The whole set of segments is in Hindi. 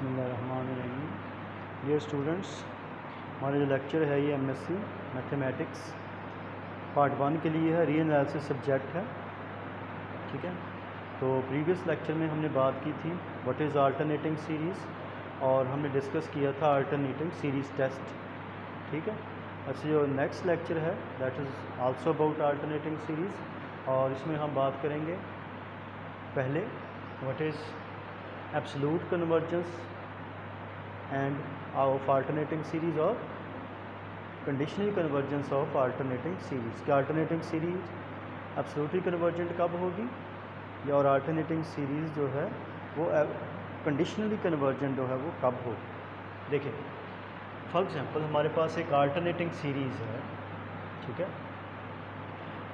बिस्मिल्लाहिर्रहमानिर्रहीम। डियर स्टूडेंट्स, हमारा जो लेक्चर है ये एमएससी मैथमेटिक्स पार्ट 1 के लिए है, री एनालिसिस सब्जेक्ट है। ठीक है, तो प्रीवियस लेक्चर में हमने बात की थी व्हाट इज़ अल्टरनेटिंग सीरीज़, और हमने डिस्कस किया था अल्टरनेटिंग सीरीज़ टेस्ट। ठीक है, अच्छा जो नेक्स्ट लेक्चर है that is also about alternating series, और इसमें हम बात करेंगे पहले what is absolute convergence and of alternating series और conditional convergence of alternating series. क्या अल्टरनेटिंग सीरीज़ एब्सोल्यूटली कन्वर्जेंट कब होगी, या और अल्टरनेटिंग सीरीज़ जो है वो कंडीशनली कन्वर्जेंट जो है वो कब होगी। देखिए फॉर एग्जांपल हमारे पास एक अल्टरनेटिंग सीरीज़ है। ठीक है,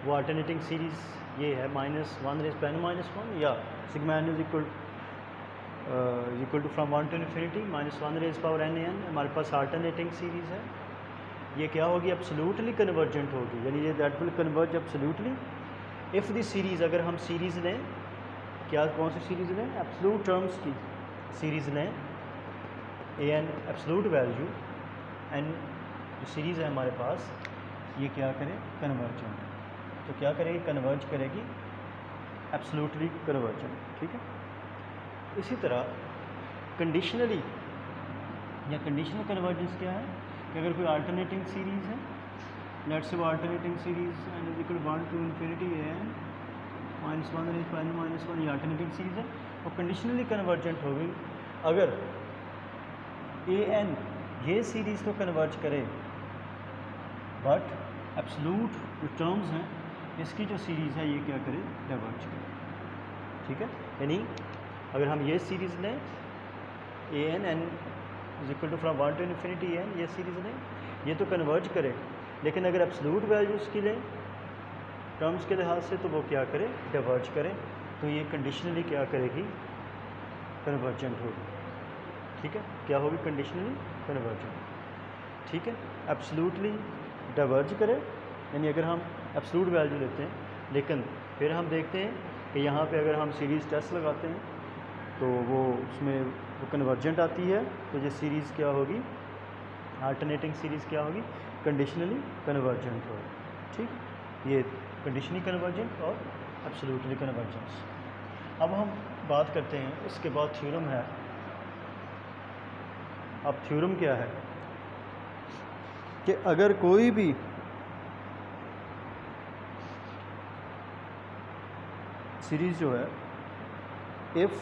वो अल्टरनेटिंग सीरीज़ ये है -1 रेज़ टू n-1 या sigma n is equal to from 1 to infinity -1 raise power n हमारे पास अल्टरनेटिंग सीरीज़ है। ये क्या होगी, एब्सोल्यूटली कन्वर्जेंट होगी, यानी ये that will converge absolutely if the series, अगर हम सीरीज़ लें, क्या कौन सी सीरीज़ लें, एब्सोल्यूट टर्म्स की सीरीज़ लें, a N absolute value and जो सीरीज़ है हमारे पास ये क्या करे, कन्वर्जेंट। तो क्या करेगी, कन्वर्ज करेगी एब्सोल्यूटली कन्वर्जेंट। ठीक है, इसी तरह कंडीशनली या कंडीशनल कन्वर्जेंस क्या है कि अगर कोई अल्टरनेटिंग सीरीज़ है, लेट्स से वो alternating series and is equal 1 to infinity n -1 raise to n-1 ये अल्टरनेटिंग सीरीज़ है, वो कंडीशनली कन्वर्जेंट हो गई अगर ए एन ये सीरीज़ को कन्वर्ज करे, बट एब्सोल्यूट जो टर्म्स हैं इसकी जो सीरीज़ है ये क्या करे, डाइवर्ज करे। ठीक है, यानी अगर हम ये सीरीज़ लें a n n is equal to from 1 to infinity n, ये सीरीज़ लें, ये तो कन्वर्ज करे, लेकिन अगर एब्सोल्यूट वैल्यूज़ की लें टर्म्स के लिहाज से तो वो क्या करे, डाइवर्ज करे, तो ये कंडीशनली क्या करेगी, कन्वर्जेंट होगी। ठीक है, क्या होगी, कंडीशनली कन्वर्जेंट। ठीक है, एब्सोल्यूटली डाइवर्ज करे, यानी अगर हम एब्सोल्यूट वैल्यू लेते हैं लेकिन फिर हम देखते हैं कि यहाँ पे अगर हम सीरीज़ टेस्ट लगाते हैं तो वो उसमें वो कन्वर्जेंट आती है, तो ये सीरीज़ क्या होगी, अल्टरनेटिंग सीरीज़ क्या होगी, कंडीशनली कन्वर्जेंट होगी। ठीक, ये कंडीशनली कन्वर्जेंट और एब्सोल्यूटली कन्वर्जेंस। अब हम बात करते हैं, इसके बाद थ्योरम है। अब थ्योरम क्या है कि अगर कोई भी सीरीज़ जो है, इफ़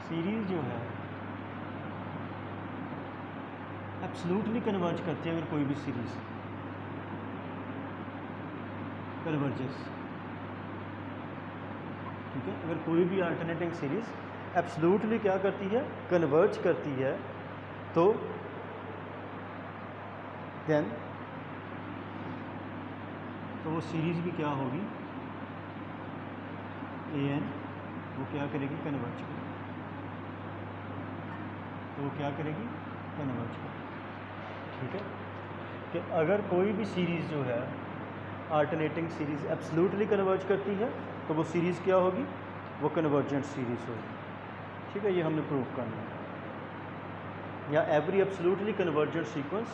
सीरीज़ जो है एब्सोल्यूटली कन्वर्ज करती है, अगर कोई भी सीरीज़ कन्वर्जेस, ठीक है, अगर कोई भी अल्टरनेटिंग सीरीज़ एब्सोल्यूटली क्या करती है, कन्वर्ज करती है, तो देन तो वो सीरीज़ भी क्या होगी, ए एन वो क्या करेगी, कन्वर्ज करेगी, तो वो क्या करेगी, कन्वर्ज करेगी। ठीक है, कि अगर कोई भी सीरीज़ जो है अल्टरनेटिंग सीरीज़ एब्सोल्यूटली कन्वर्ज करती है तो वो सीरीज़ क्या होगी, वो कन्वर्जेंट सीरीज़ होगी। ठीक है, ये हमने प्रूव करना है। या every absolutely convergent sequence,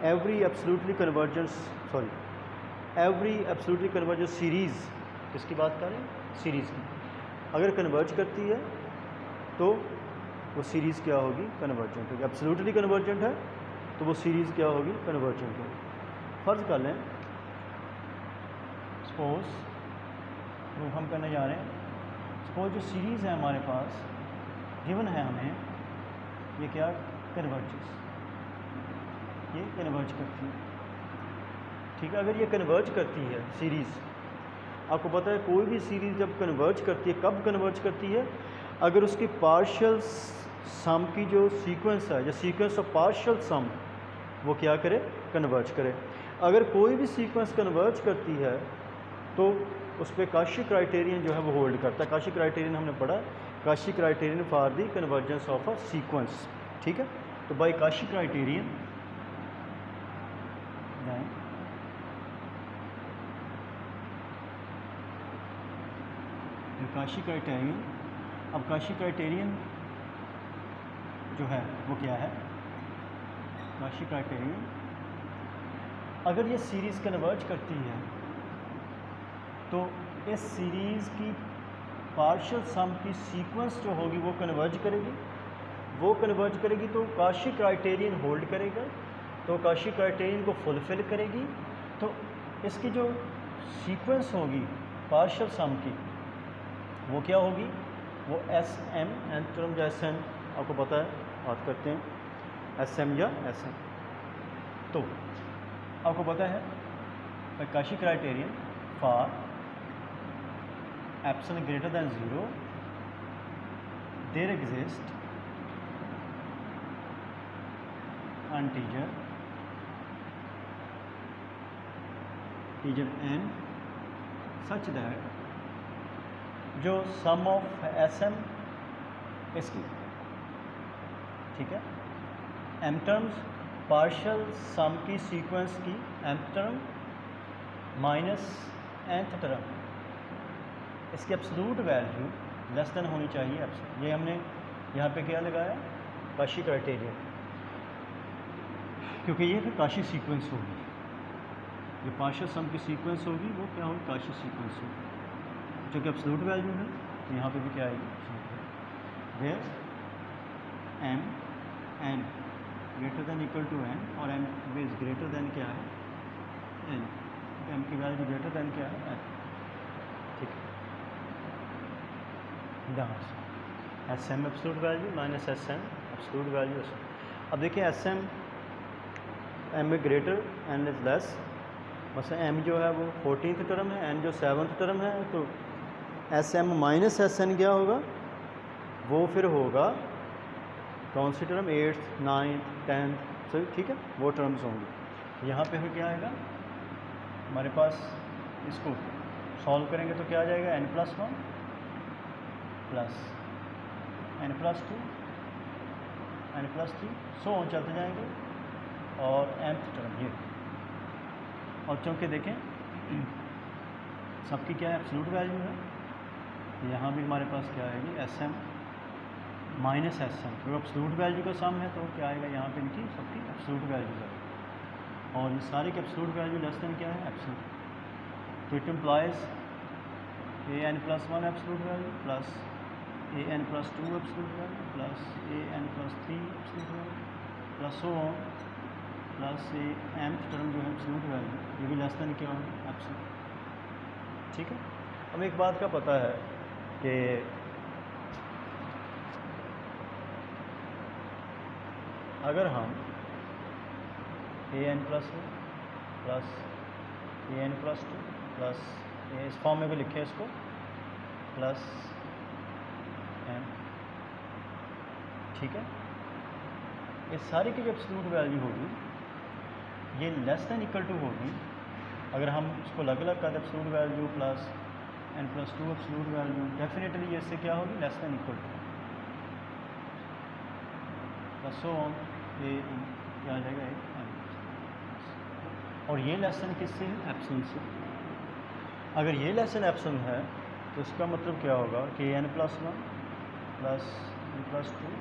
every absolutely convergent series, किसकी बात कर रहे हैं, सीरीज़ की, अगर कन्वर्ज करती है तो वो सीरीज़ क्या होगी, कन्वर्जेंट होगी। एब्सोल्यूटली कन्वर्जेंट है तो वो सीरीज़ क्या होगी, कन्वर्जेंट होगी। फ़र्ज़ कर लें, सपोज प्रूफ हम करने जा रहे हैं, सपोज जो सीरीज़ है हमारे पास गिवन है हमें, ये क्या कन्वर्जेस, ये कन्वर्ज करती है। ठीक है, अगर ये कन्वर्ज करती है सीरीज़, आपको पता है कोई भी सीरीज़ जब कन्वर्ज करती है, कब कन्वर्ज करती है, अगर उसकी पार्शियल सम की जो सीक्वेंस है, जो सीक्वेंस ऑफ पार्शियल सम, वो क्या करे, कन्वर्ज करे। अगर कोई भी सीक्वेंस कन्वर्ज करती है तो उस पर काशी क्राइटेरियन जो है वो होल्ड करता है। काशी क्राइटेरियन हमने पढ़ा, Cauchy criterion for the convergence of a sequence. ठीक है, तो by Cauchy criterion then, Cauchy criterion. अब काशी क्राइटेरियन जो है वो क्या है? काशी क्राइटेरियन, अगर ये सीरीज़ कन्वर्ज करती है तो इस सीरीज़ की पार्शियल सम की सीक्वेंस जो होगी वो कन्वर्ज करेगी। वो कन्वर्ज करेगी तो काशी क्राइटेरियन होल्ड करेगा, तो काशी क्राइटेरियन को फुलफ़िल करेगी। तो इसकी जो सीक्वेंस होगी पार्शियल सम की वो क्या होगी? वो एस एम, nth टर्म जो एस एम आपको पता है, बात करते हैं एस एम या एस एम। तो आपको पता है Cauchy criterion for epsilon greater than 0 there exist integer n such that जो सम ऑफ एस एम इसकी, ठीक है, एम टर्म्स पार्शियल सम की सीक्वेंस की M term minus nth term, इसकी एब्सोल्यूट वैल्यू लेस देन होनी चाहिए एप्सिलॉन। ये हमने यहाँ पे क्या लगाया? काशी क्राइटेरियन, क्योंकि ये फिर काशी सीक्वेंस होगी। जो पार्शियल सम की सीक्वेंस होगी वो क्या होगी? काशी सीक्वेंस होगी, जो कि एब्सोल्यूट वैल्यू है। तो यहाँ पे भी क्या आएगी? Where M N greater than equal to N और एम इज ग्रेटर दैन क्या है? एन। एम की वैल्यू ग्रेटर दैन क्या है? एन। ठीक है, यहाँ से S M absolute value minus S N absolute value S M. अब देखिए एस एम एम में ग्रेटर एन इज़ लेस, बस एम जो है वो 14th टर्म है, एन जो 7th टर्म है, तो S M minus S N क्या होगा? वो फिर होगा कौन सी टर्म? 8th 9th 10th, सही, ठीक है, वो टर्म्स होंगी। यहाँ पे फिर क्या आएगा हमारे पास? इसको सॉल्व करेंगे तो क्या आ जाएगा? n+1 plus n+2 n+3 so on चलते जाएंगे, और nth टर्म ये। और चूँकि देखें सबकी क्या है? एब्सोल्यूट वैल्यू है, यहाँ भी हमारे पास क्या आएगी? S M minus S M, जो एब्सोल्यूट वैल्यू का सम है तो क्या आएगा? यहाँ पे इनकी सबकी एब्सोल्यूट वैल्यू है, और ये सारे की एब्सोल्यूट वैल्यू लेस देन क्या है? एप्सिलॉन। तो it implies an+1 absolute value plus an+2 absolute value plus an+3 absolute value plus so on plus nth term जो है एब्सोल्यूट वैल्यू, ये भी लेस देन क्या होगा? एप्सिलॉन। ठीक है, हमें एक बात का पता है कि अगर हम an+1 प्लस an+2 प्लस इस फॉर्म में भी लिखे इसको प्लस m, ठीक है, इस सारी की जो एब्सोल्यूट वैल्यू होगी ये लेस देन इक्वल टू होगी। अगर हम इसको अलग अलग कर दें, absolute value plus n+2 absolute value, definitely ये इससे क्या होगी? Less than equal two plus so on, ये क्या आ जाएगा? और ये लेसन किससे है? एप्सिलॉन से। अगर ये लेसन एप्सिलॉन है तो इसका मतलब क्या होगा कि n+1 plus n+2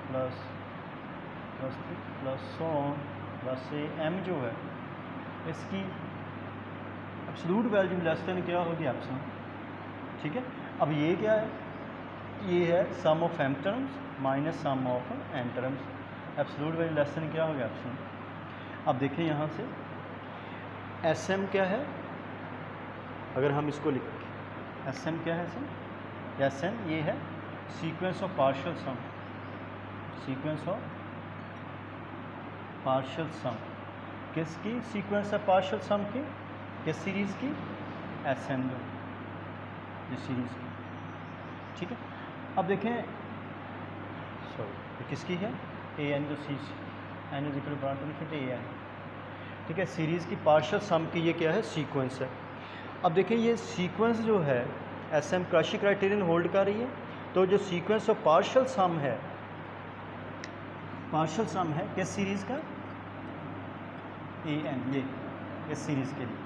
plus 3 plus so on plus से m जो है इसकी एब्सोल्यूट वैल्यू लेस देन क्या होगी? एप्सिलॉन। ठीक है, अब ये क्या है? ये है sum of m terms minus sum of n terms, absolute value less than क्या होगा? एप्सिलॉन। अब देखें यहाँ से एस एम क्या है? अगर हम इसको लिखें एस एम क्या है? एस एम ये है sequence of partial sum, sequence of partial sum. किसकी सीक्वेंस है? पार्शियल सम की, किस सीरीज़ की? एस एम जो सीरीज़ की। ठीक है, अब देखें सॉरी किसकी है? ए एन जो C N is equal to A N. ठीक है, सीरीज़ की पार्शियल सम की ये क्या है? सीक्वेंस है। अब देखें ये सीक्वेंस जो है S M Cauchy criterion hold कर रही है, तो जो सीक्वेंस ऑफ पार्शियल सम है, पार्शियल सम है किस सीरीज़ का? ए एन, ये इस सीरीज़ के लिए।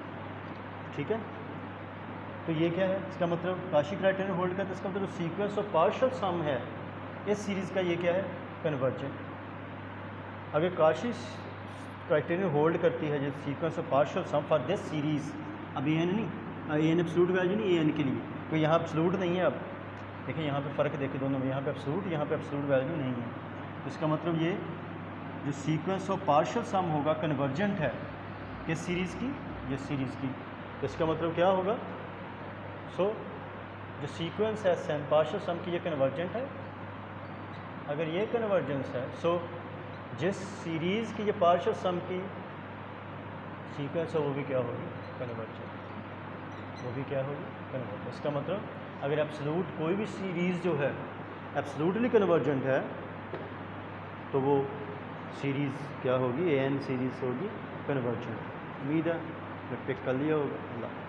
ठीक है, तो ये क्या है, इसका मतलब काशी क्राइटेरियन होल्ड करता है, इसका मतलब सीक्वेंस ऑफ पार्शियल सम है इस सीरीज़ का, ये क्या है, कन्वर्जेंट। अगर काशी क्राइटेरियन होल्ड करती है जो sequence of partial sum for this series, अब ए एन नहीं, ए एन एब्सोल्यूट वैल्यू नहीं, ए एन के लिए, तो यहाँ एब्सोल्यूट नहीं है। अब देखिए यहाँ पे फ़र्क देखिए दोनों में, यहाँ पे एब्सोल्यूट, यहाँ पे एब्सोल्यूट वैल्यू नहीं है। तो इसका मतलब ये जो सीक्वेंस ऑफ पार्शियल सम होगा कन्वर्जेंट है किस सीरीज़ की, ये सीरीज़ की। तो इसका मतलब क्या होगा, जो सीक्वेंस है सम पार्शियल सम की, ये कन्वर्जेंट है। अगर ये कन्वर्जेंस है, जिस सीरीज़ की ये पार्शियल सम की सीक्वेंस है वो भी क्या होगी, कन्वर्जेंट, वो भी क्या होगी, कन्वर्जेंट। इसका मतलब अगर एब्सोल्यूट कोई भी सीरीज़ जो है एब्सोल्यूटली कन्वर्जेंट है तो वो सीरीज़ क्या होगी, ए एन सीरीज़ होगी कन्वर्जेंट। उम्मीद है पिक कर लिया होगा। अल्लाह।